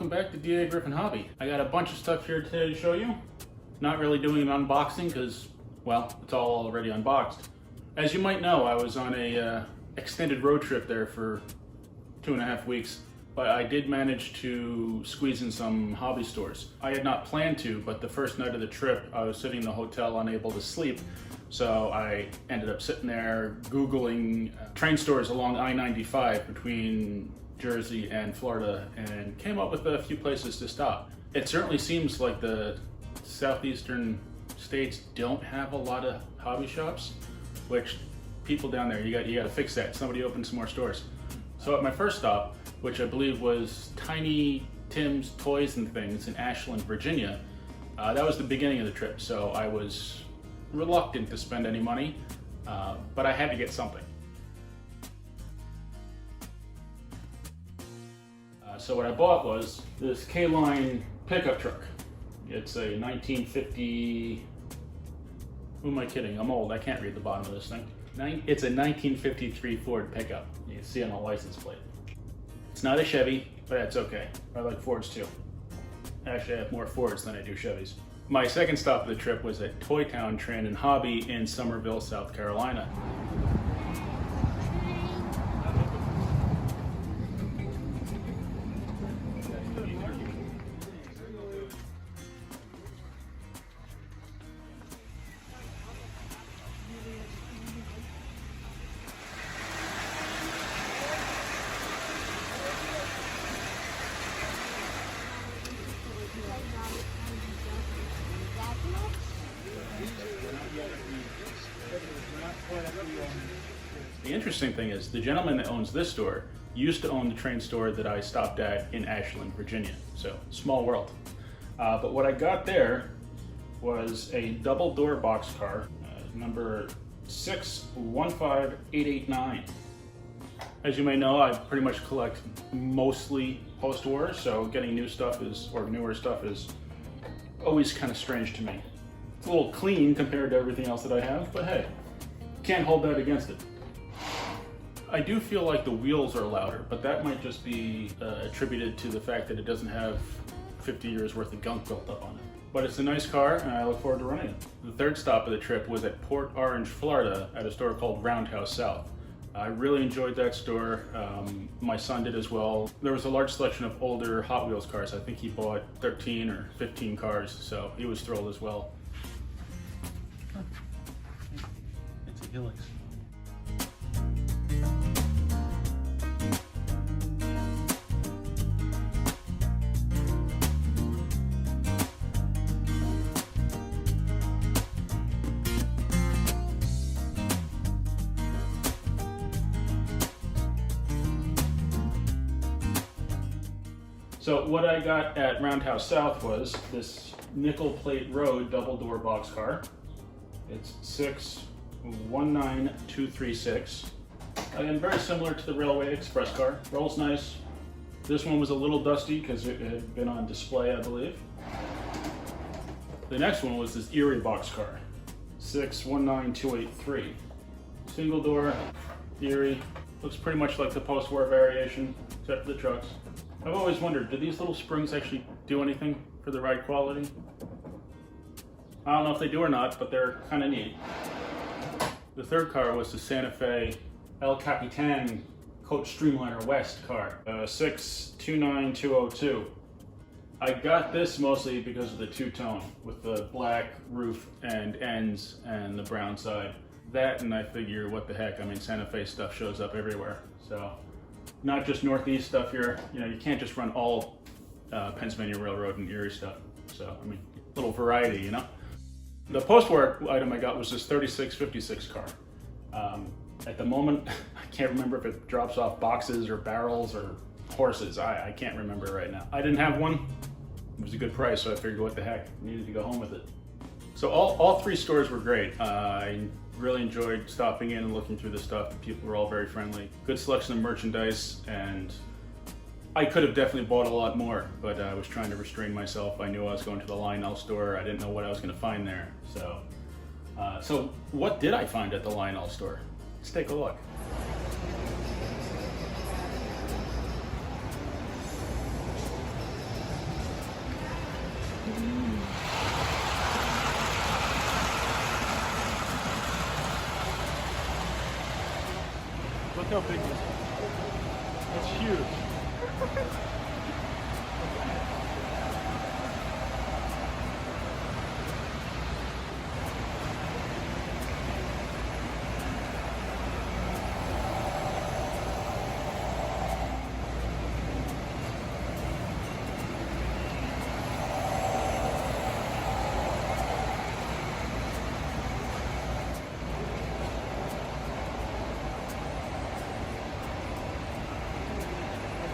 welcome back to dagryffyn Hobby. I got a bunch of stuff here today to show you. Not really doing an unboxing because, well, it's all already unboxed. As you might know, I was on a extended road trip there for 2.5 weeks, but I did manage to squeeze in some hobby stores. I had not planned to, but the first night of the trip, I was sitting in the hotel unable to sleep, so I ended up sitting there Googling train stores along I-95 between Jersey and Florida and came up with a few places to stop. It certainly seems like the southeastern states don't have a lot of hobby shops, which people down there, you got to fix that. Somebody open some more stores. So at my first stop, which I believe was Tiny Tim's Toys and Things in Ashland, Virginia, that was the beginning of the trip, so I was reluctant to spend any money, but I had to get something. So what I bought was this K-Line pickup truck. It's a 1950, who am I kidding? I'm old, I can't read the bottom of this thing. It's a 1953 Ford pickup. You can see on the license plate. It's not a Chevy, but that's okay. I like Fords too. Actually, I have more Fords than I do Chevys. My second stop of the trip was at Toy Town Trend and Hobby in Summerville, South Carolina. The interesting thing is, the gentleman that owns this store used to own the train store that I stopped at in Ashland, Virginia. So, small world. But what I got there was a double door boxcar, number 615889. As you may know, I pretty much collect mostly Postwar, so getting new stuff or newer stuff is always kind of strange to me. It's a little clean compared to everything else that I have, but hey, can't hold that against it. I do feel like the wheels are louder, but that might just be attributed to the fact that it doesn't have 50 years worth of gunk built up on it. But it's a nice car, and I look forward to running it. The third stop of the trip was at Port Orange, Florida, at a store called Roundhouse South. I really enjoyed that store. My son did as well. There was a large selection of older Hot Wheels cars. I think he bought 13 or 15 cars, so he was thrilled as well. It's a Helix. So what I got at Roundhouse South was this nickel plate road double door boxcar. It's 619236. Again, very similar to the Railway Express car. Rolls nice. This one was a little dusty because it had been on display, I believe. The next one was this Erie boxcar, 619283. Single door, Erie. Looks pretty much like the post-war variation, except for the trucks. I've always wondered, do these little springs actually do anything for the ride quality? I don't know if they do or not, but they're kind of neat. The third car was the Santa Fe El Capitan Coach Streamliner West car, 629202. I got this mostly because of the two-tone, with the black roof and ends and the brown side. That, and I figure, what the heck, I mean, Santa Fe stuff shows up everywhere, so. Not just Northeast stuff here, you know, you can't just run all Pennsylvania Railroad and Erie stuff. So, I mean, a little variety, you know? The Postwar item I got was this 3656 car. At the moment, I can't remember if it drops off boxes or barrels or horses. I can't remember right now. I didn't have one. It was a good price, so I figured, what the heck, I needed to go home with it. So all three stores were great. I really enjoyed stopping in and looking through the stuff. People were all very friendly. Good selection of merchandise, and I could have definitely bought a lot more, but I was trying to restrain myself. I knew I was going to the Lionel Store. I didn't know what I was going to find there. So what did I find at the Lionel Store? Let's take a look. how big this is. It's huge.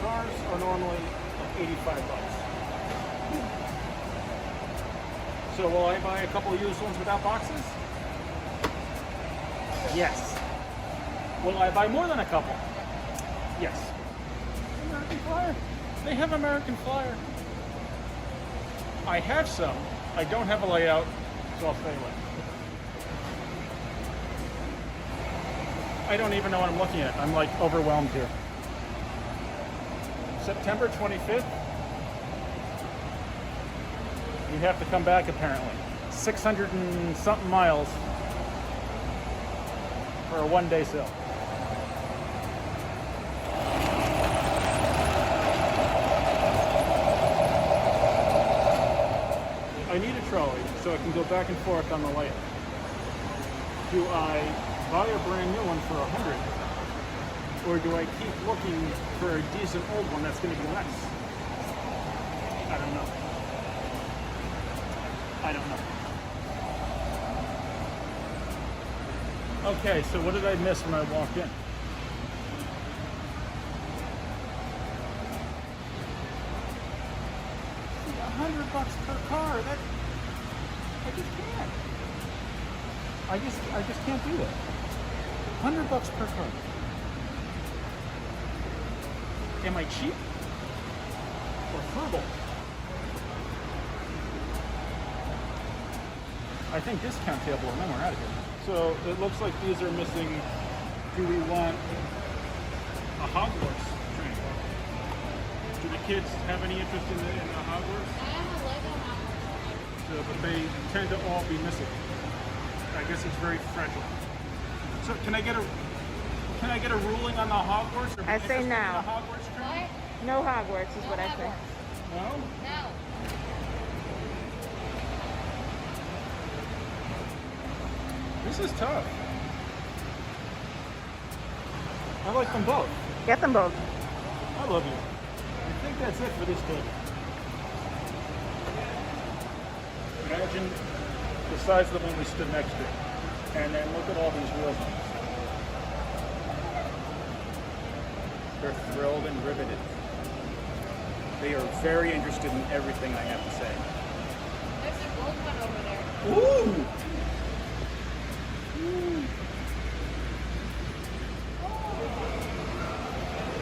Cars are normally like $85. So will I buy a couple of used ones without boxes? Yes. Will I buy more than a couple? Yes. American Flyer. They have American Flyer. I have some. I don't have a layout, so I'll stay away. I don't even know what I'm looking at. I'm like overwhelmed here. September 25th, you have to come back apparently. 600 and something miles for a one-day sale. I need a trolley so I can go back and forth on the layout. Do I buy a brand new one for $100? Or do I keep looking for a decent old one that's going to be less? I don't know. I don't know. Okay, so what did I miss when I walked in? $100 per car. That I just can't. I just can't do that. $100 per car. Am I cheap or frugal? I think discount table and then we're out of here. So it looks like these are missing. Do we want a Hogwarts train? Do the kids have any interest in the Hogwarts? I have a Lego Hogwarts. So, but they tend to all be missing. I guess it's very fragile. So can I get a ruling on the Hogwarts? Or I say no. The Hogwarts train? What? No Hogwarts is No what I say. Hogwarts. No? No. This is tough. I like them both. Get them both. I love you. I think that's it for this table. Imagine the size of the one we stood next to. And then look at all these wheels on this. They're thrilled and riveted. They are very interested in everything I have to say. There's a gold one over there. Ooh!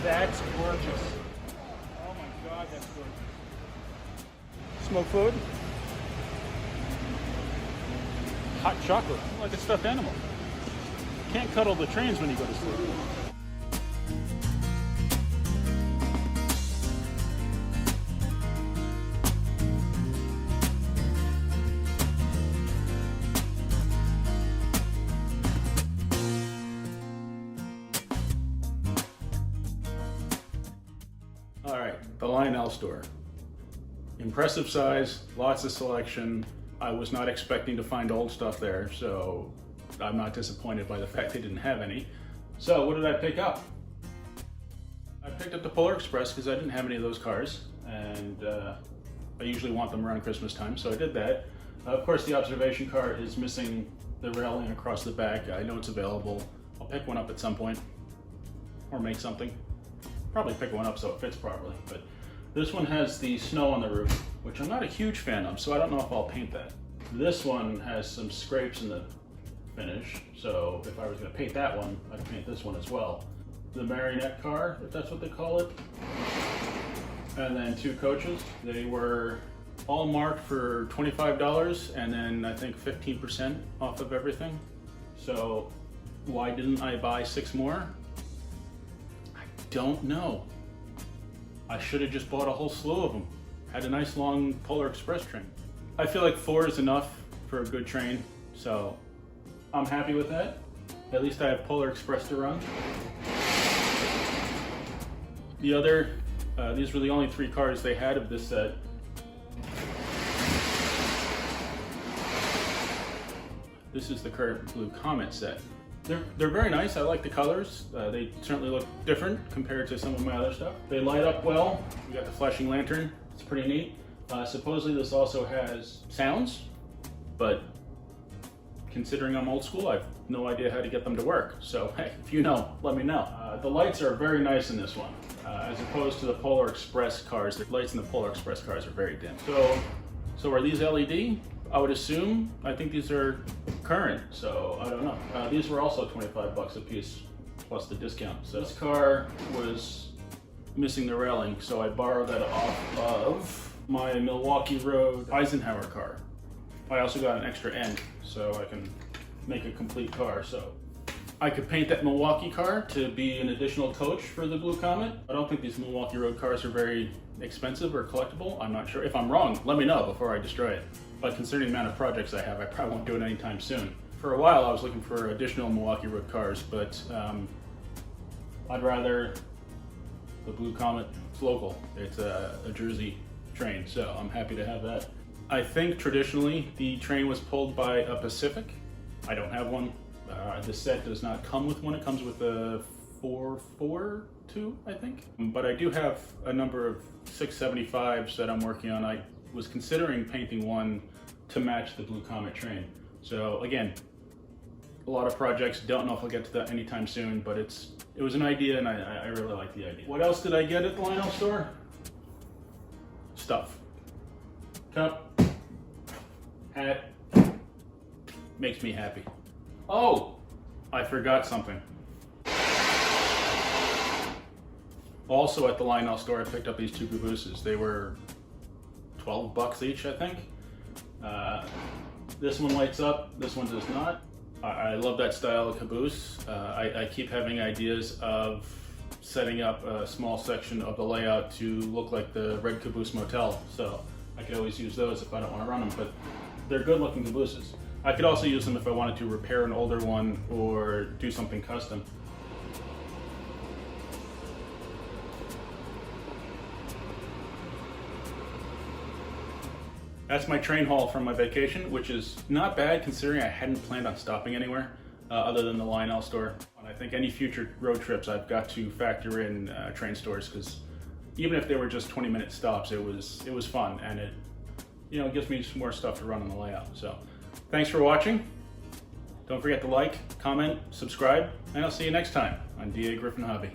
That's gorgeous. Oh my God, that's gorgeous. Smoke food. Hot chocolate, like a stuffed animal. Can't cuddle the trains when you go to sleep. All right, the Lionel Store. Impressive size, lots of selection. I was not expecting to find old stuff there, so I'm not disappointed by the fact they didn't have any. So what did I pick up? I picked up the Polar Express because I didn't have any of those cars, and I usually want them around Christmas time, so I did that. Of course, the observation car is missing the railing across the back. I know it's available. I'll pick one up at some point, or make something. Probably pick one up so it fits properly, but this one has the snow on the roof, which I'm not a huge fan of, so I don't know if I'll paint that. This one has some scrapes in the finish, so if I was going to paint that one, I'd paint this one as well. The marionette car, if that's what they call it, and then two coaches. They were all marked for $25, and then I think 15% off of everything. So why didn't I buy 6 more? I don't know. I should have just bought a whole slew of them. Had a nice long Polar Express train. I feel like 4 is enough for a good train, so I'm happy with that. At least I have Polar Express to run. The other, these were the only 3 cars they had of this set. This is the current Blue Comet set. They're very nice. I like the colors. They certainly look different compared to some of my other stuff. They light up well. We got the flashing lantern. It's pretty neat. Supposedly this also has sounds, but considering I'm old school, I have no idea how to get them to work. So hey, if you know, let me know. The lights are very nice in this one, as opposed to the Polar Express cars. The lights in the Polar Express cars are very dim. So are these LED? I would assume. I think these are current, so I don't know. These were also 25 bucks a piece, plus the discount. So this car was missing the railing, so I borrowed that off of my Milwaukee Road Eisenhower car. I also got an extra end, so I can make a complete car. So I could paint that Milwaukee car to be an additional coach for the Blue Comet. I don't think these Milwaukee Road cars are very expensive or collectible. I'm not sure. If I'm wrong, let me know before I destroy it. But considering the amount of projects I have, I probably won't do it anytime soon. For a while, I was looking for additional Milwaukee Road cars, but I'd rather the Blue Comet. It's local. It's a Jersey train, so I'm happy to have that. I think traditionally the train was pulled by a Pacific. I don't have one. The set does not come with one. It comes with a 442, I think. But I do have a number of 675s that I'm working on. I was considering painting one to match the Blue Comet train. So again, a lot of projects. Don't know if I'll get to that anytime soon, but it was an idea, and I really like the idea. What else did I get at the Lionel Store? Stuff. Cup, hat, makes me happy. Oh, I forgot something. Also at the Lionel Store, I picked up these 2 cabooses. They were 12 bucks each, I think. This one lights up, this one does not. I love that style of caboose. I keep having ideas of setting up a small section of the layout to look like the Red Caboose Motel, so I could always use those if I don't want to run them, but they're good looking cabooses. I could also use them if I wanted to repair an older one or do something custom. That's my train haul from my vacation, which is not bad considering I hadn't planned on stopping anywhere other than the Lionel Store. And I think any future road trips I've got to factor in train stores, because even if they were just 20-minute stops, it was fun, and it gives me some more stuff to run on the layout. So thanks for watching. Don't forget to like, comment, subscribe, and I'll see you next time on dagryffyn Hobby.